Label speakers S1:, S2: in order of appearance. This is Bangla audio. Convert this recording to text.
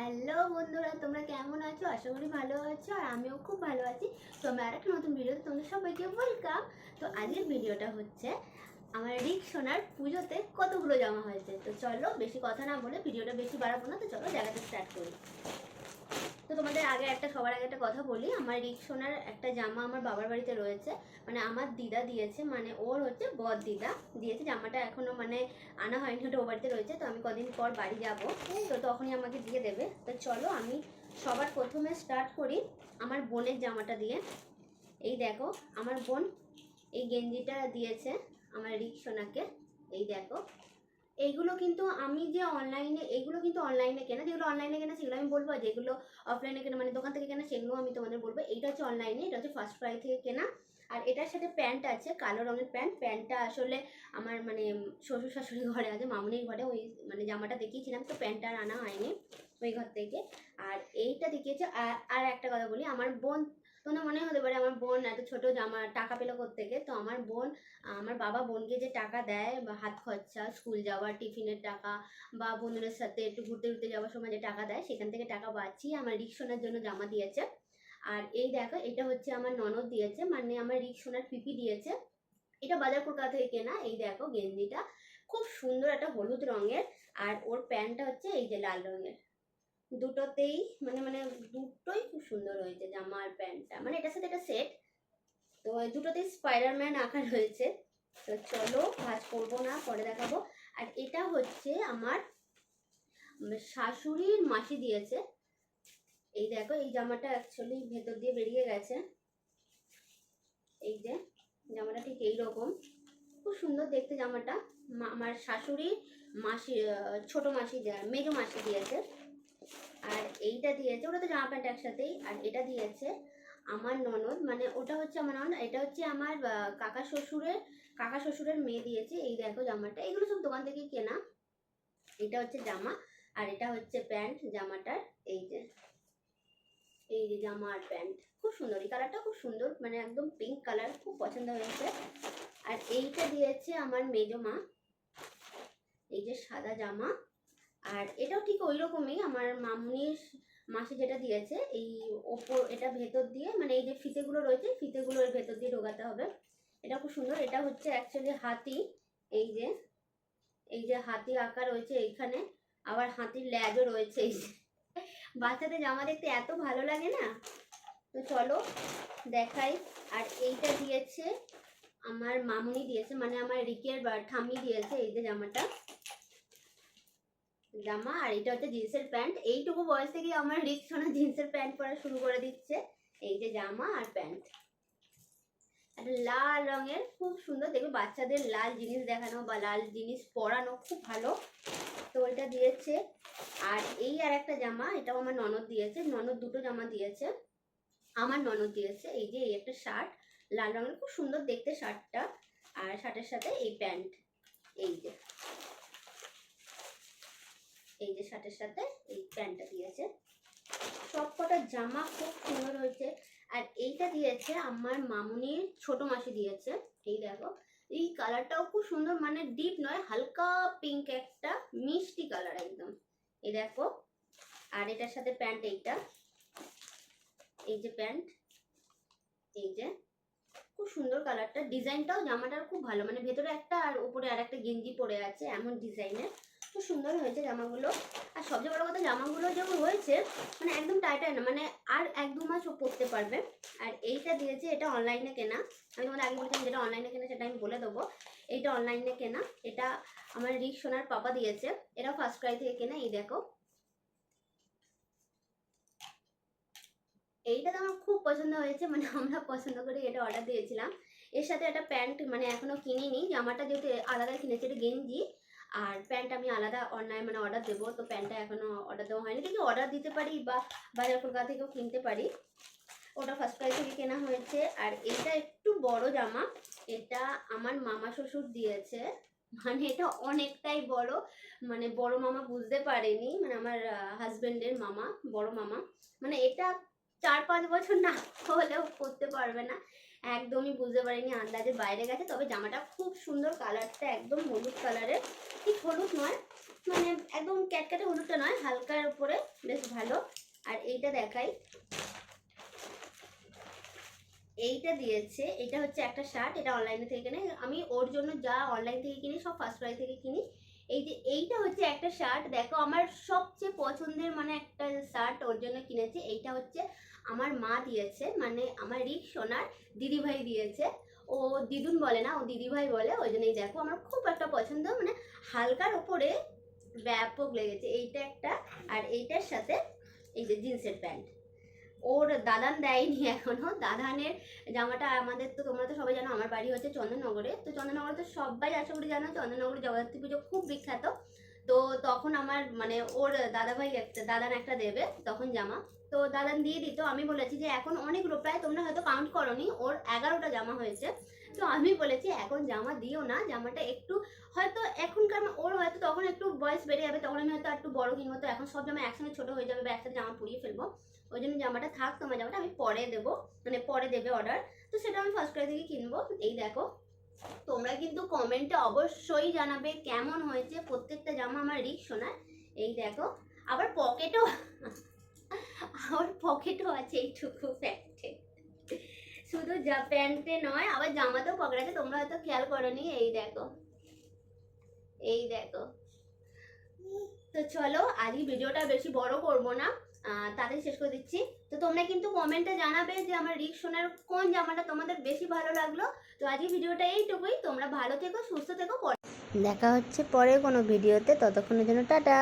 S1: হ্যালো বন্ধুরা, তোমরা কেমন আছো? আশা করি ভালো আছো আর আমিও খুব ভালো আছি। তো আমি আরেকটা নতুন ভিডিওতে তোমাদের সবাইকে ওয়েলকাম। তো আজকের ভিডিওটা হচ্ছে আমার রিকশোনার পুজোতে কতগুলো জামা হয়েছে। তো চলো বেশি কথা না বলে ভিডিওটা বেশি বাড়াবো না, তো চলো জায়গাটা স্টার্ট করি। তো তোমাদের সবার আগে একটা কথা বলি, আমার রিকশোনার একটা জামা আমার বাবার বাড়িতে রয়েছে, মানে আমার দিদা দিয়েছে, মানে ওর হচ্ছে বর দিদা দিয়েছে জামাটা, এখনো মানে আনা হয়নি, ওটা ও বাড়িতে রয়েছে। তো আমি কদিন পর বাড়ি যাব, তো তখনই আমাকে দিয়ে দেবে। তো চলো আমি সবার প্রথমে স্টার্ট করি আমার বোনের জামাটা দিয়ে। এই দেখো আমার বোন এই গেঞ্জিটা দিয়েছে আমার রিকশোনাকে। এই দেখো এইগুলো কিন্তু আমি যে এইগুলো কিন্তু অনলাইনে কেনা, যেগুলো অনলাইনে কেনা সেগুলো আমি বলবো, যেগুলো অফলাইনে কেনা মানে দোকান থেকে কেনা সেগুলো আমি তোমাদের বলবো। এইটা হচ্ছে অনলাইনে, এটা হচ্ছে ফার্স্ট ক্রাই থেকে কেনা। আর এটার সাথে প্যান্ট আছে, কালো রঙের প্যান্টটা আসলে আমার মানে শ্বশুর শাশুড়ি ঘরে আছে, মামুনির ঘরে, ওই মানে জামাটা দেখিয়েছিলাম, তো প্যান্টটা আর আনা হয়নি ওই ঘর থেকে। আর এইটা দেখিয়েছে। আর একটা কথা বলি, আমার বোন, তোমার মনে হতে পারে আমার বোন এত ছোট জামা টাকা পেলো কোত্থেকে। তো আমার বাবা বোনকে যে টাকা দেয় বা হাত খরচা, স্কুল যাওয়া, টিফিনের টাকা, বা বন্ধুদের সাথে একটু ঘুরতে ঘুরতে যাওয়ার সময় যে টাকা দেয়, সেখান থেকে টাকা বাঁচিয়ে আমার রিকশোনার জন্য জামা দিয়েছে। আর এই দেখো এটা হচ্ছে আমার ননদ দিয়েছে, মানে আমার রিকশোনার পিপি দিয়েছে। এটা বাজার কলকাতা থেকে কেনা। এই দেখো গেঞ্জিটা খুব সুন্দর, একটা হলুদ রঙের, আর ওর প্যান্টটা হচ্ছে এই যে লাল রঙের। দুটোতেই মানে মানে দুটোই খুব সুন্দর হয়েছে জামা আর প্যান্টটা, মানে এটার সাথে এটা সেট। তো দুটোতেই স্পাইডারম্যান আঁকা রয়েছে। তো চলো ভাঁজ করবো না, পরে দেখাবো। আর এটা হচ্ছে আমার শাশুড়ির মাসি দিয়েছে। এই দেখো এই জামাটা অ্যাকচুয়ালি ভেতর দিয়ে বেরিয়ে গেছে। এই যে জামাটা ঠিক এইরকম, খুব সুন্দর দেখতে জামাটা। আমার শাশুড়ি মাসি, ছোট মাসি, মেজো মাসি দিয়েছে। আর এইটা দিয়েছে, ওটা তো জামা প্যান্ট একসাথেই। আর এটা দিয়েছে আমার ননদ, মানে ওটা হচ্ছে আমার ননদ, এটা হচ্ছে আমার কাকা শ্বশুরের মেয়ে দিয়েছে। এই দেখো জামাটা, এগুলো সব দোকান থেকে কেনা। এটা হচ্ছে জামা আর এটা হচ্ছে প্যান্ট জামাটার। এই যে জামা আর প্যান্ট খুব সুন্দর, এই কালারটা খুব সুন্দর, মানে একদম পিঙ্ক কালার, খুব পছন্দ হয়েছে। আর এইটা দিয়েছে আমার মেজো মা, এই যে সাদা জামা। আর এটাও ঠিক ওই রকমই আমার মামুনির মাসি যেটা দিয়েছে, এই ওপর এটা ভেতর দিয়ে, মানে এই যে ফিতেগুলো রয়েছে ফিতেগুলো এর ভেতর দিয়ে ঢোকাতে হবে। এটা খুব সুন্দর। এটা হচ্ছে অ্যাকচুয়ালি হাতি, এই যে হাতি আঁকা রয়েছে এইখানে, আবার হাতির ল্যাজও রয়েছে। এই যে বাচ্চাদের জামা দেখতে এত ভালো লাগে না। তো চলো দেখাই। আর এইটা দিয়েছে আমার মামুনি দিয়েছে, মানে আমার রিকের ঠাম্মি দিয়েছে। এই যে জামা আর এটা হচ্ছে জিন্সের প্যান্ট। এইটুকু বয়স থেকে আমার রিকশোনা জিন্সের প্যান্ট পরা শুরু করে দিচ্ছে। এই যে জামা আর প্যান্ট, একটা লাল রঙের, খুব সুন্দর দেখবে। বাচ্চাদের লাল জিনিস দেখানো বা লাল জিনিস পরানো খুব ভালো। তো এটা দিয়েছে। আর এই আর একটা জামা, এটাও আমার ননদ দিয়েছে। ননদ দুটো জামা দিয়েছে, আমার ননদ দিয়েছে। এই যে এই একটা শার্ট লাল রঙের, খুব সুন্দর দেখতে শার্টটা। আর শার্টের সাথে এই প্যান্ট, এই যে শার্টের সাথে এই প্যান্টটা দিয়েছে। সব কটা জামা খুব সুন্দর হয়েছে। আর এইটা দিয়েছে আমার মামুনির ছোট মাসি দিয়েছে। এই দেখো এই কালারটাও খুব সুন্দর, মানে ডিপ নয়, হালকা পিঙ্ক, একটা মিষ্টি কালার একদম। এই দেখো। আর এটার সাথে প্যান্ট, এই যে প্যান্ট, এই যে খুব সুন্দর কালারটা, ডিজাইনটাও জামাটার খুব ভালো, মানে ভেতরে একটা আর উপরে আর একটা গেঞ্জি পরে আছে এমন ডিজাইনের, খুব সুন্দর হয়েছে জামাগুলো। আর সবচেয়ে বড় কথা, জামাগুলো যেমন হয়েছে মানে একদম টাইট না, মানে আর 1-2 মাস ও পরতে পারবে। আর এইটা দিয়েছে, এটা অনলাইনে কেনা। আমি তোমাদের আগে বলেছিলাম যেটা অনলাইনে কেনা সেটা আমি বলে দেবো। এইটা অনলাইনে কেনা, এটা আমার রিকশোনার পাপা দিয়েছে। এটা ফার্স্ট ক্রাই থেকে কেনা। এই দেখো এইটা তো আমার খুব পছন্দ হয়েছে, মানে আমরা পছন্দ করে এটা অর্ডার দিয়েছিলাম। এর সাথে একটা প্যান্ট, মানে এখনো কিনিনি, জামাটা যেহেতু আলাদা কিনেছি, এটা গেঞ্জি আর প্যান্ট আমি আলাদা অনলাইন মানে অর্ডার দেবো। তো প্যান্টটা এখনো অর্ডার দেওয়া হয়নি, কিন্তু অর্ডার দিতে পারি বা বাজার কলকাতা থেকেও কিনতে পারি। ওটা ফার্স্ট ক্রাই থেকে কেনা হয়েছে। আর এটা একটু বড় জামা, এটা আমার মামা শ্বশুর দিয়েছে, মানে এটা অনেকটাই বড়, মানে বড় মামা বুঝতে পারেনি, মানে আমার হাজবেন্ডের মামা, বড় মামা, মানে এটা 4-5 বছর না হলেও পরতে পারবে না, একদমই বুঝতে পারিনি, আন্দাজে বাইরে গেছে। তবে জামাটা খুব সুন্দর, কালারটা একদম হলুদ কালারের, ঠিক হলুদ নয়, মানে একদম ক্যাটক্যাটে হলুদটা নয়, হালকার উপরে বেশ ভালো। আর এইটা দেখাই, এইটা দিয়েছে, এটা হচ্ছে একটা শার্ট, এটা অনলাইনে থেকে কিনে, আমি ওর জন্য যা অনলাইন থেকে কিনি সব ফার্স্ট ক্রাই থেকে কিনি। এই যে এইটা হচ্ছে একটা শার্ট, দেখো আমার সবচেয়ে পছন্দের মানে একটা শার্ট ওর জন্য কিনেছি। এইটা হচ্ছে আমার মা দিয়েছে, মানে আমার রিকসোনার দিদিভাই দিয়েছে। ও দিদুন বলে না, ও দিদিভাই বলে, ওই জন্যই দেখো আমার খুব একটা পছন্দ, মানে হালকার ওপরে ব্যাপক লেগেছে এইটা একটা। আর এইটার সাথে এই যে জিন্সের প্যান্ট, ওর দাদান দেয়নি এখনো। দাদানের জামাটা আমাদের তো, তোমরা তো সবাই জানো আমার বাড়ি হচ্ছে চন্দননগরে, তো চন্দননগরে তো সবাই আশা করি জানো চন্দননগরে জগদ্ধাত্রী পুজো খুব বিখ্যাত। তো তখন আমার মানে ওর দাদাভাই একটা দাদান একটা দেবে তখন জামা, তো দাদান দিয়ে দিত। আমি বলেছি যে এখন অনেকগুলো, প্রায় তোমরা হয়তো কাউন্ট করোনি, ওর 11টা জামা হয়েছে। তো আমি বলেছি এখন জামা দিও না, জামাটা একটু হয়তো এখনকার ওর হয়তো তখন একটু বয়স বেড়ে যাবে, তখন আমি হয়তো একটু বড় কিনবো, তো এখন সব জামা একসঙ্গে ছোট হয়ে যাবে বা একসাথে জামা পুড়িয়ে ফেলবো। ওই জন্য জামাটা থাক, তোমার জামাটা আমি পরে দেবো, মানে পরে দেবে অর্ডার, তো সেটা আমি ফার্স্ট ক্রাই থেকে কিনবো। এই দেখো, তোমরা কিন্তু কমেন্টে অবশ্যই জানাবে কেমন হয়েছে প্রত্যেকটা জামা আমার রিকসোনার। এই দেখো, আবার পকেটও আবার পকেটও আছে এইটুকু প্যান্টে, শুধু যা প্যান্টে নয় আবার জামাতেও পকেট আছে, তোমরা হয়তো খেয়াল করোনি। এই দেখো, এই দেখো। তো চলো আজকে ভিডিওটা বেশি বড় করব না, তাড়াতাড়ি শেষ করে দিচ্ছি। তো তোমরা কিন্তু কমেন্টে জানাবে যে আমার রিকসোনার কোন জামাটা তোমাদের বেশি ভালো লাগলো। তো আজকে ভিডিওটা এইটুকুই, তোমরা ভালো থেকো, সুস্থ থেকো, দেখা হচ্ছে পরে কোনো ভিডিওতে, ততক্ষণের জন্য টাটা।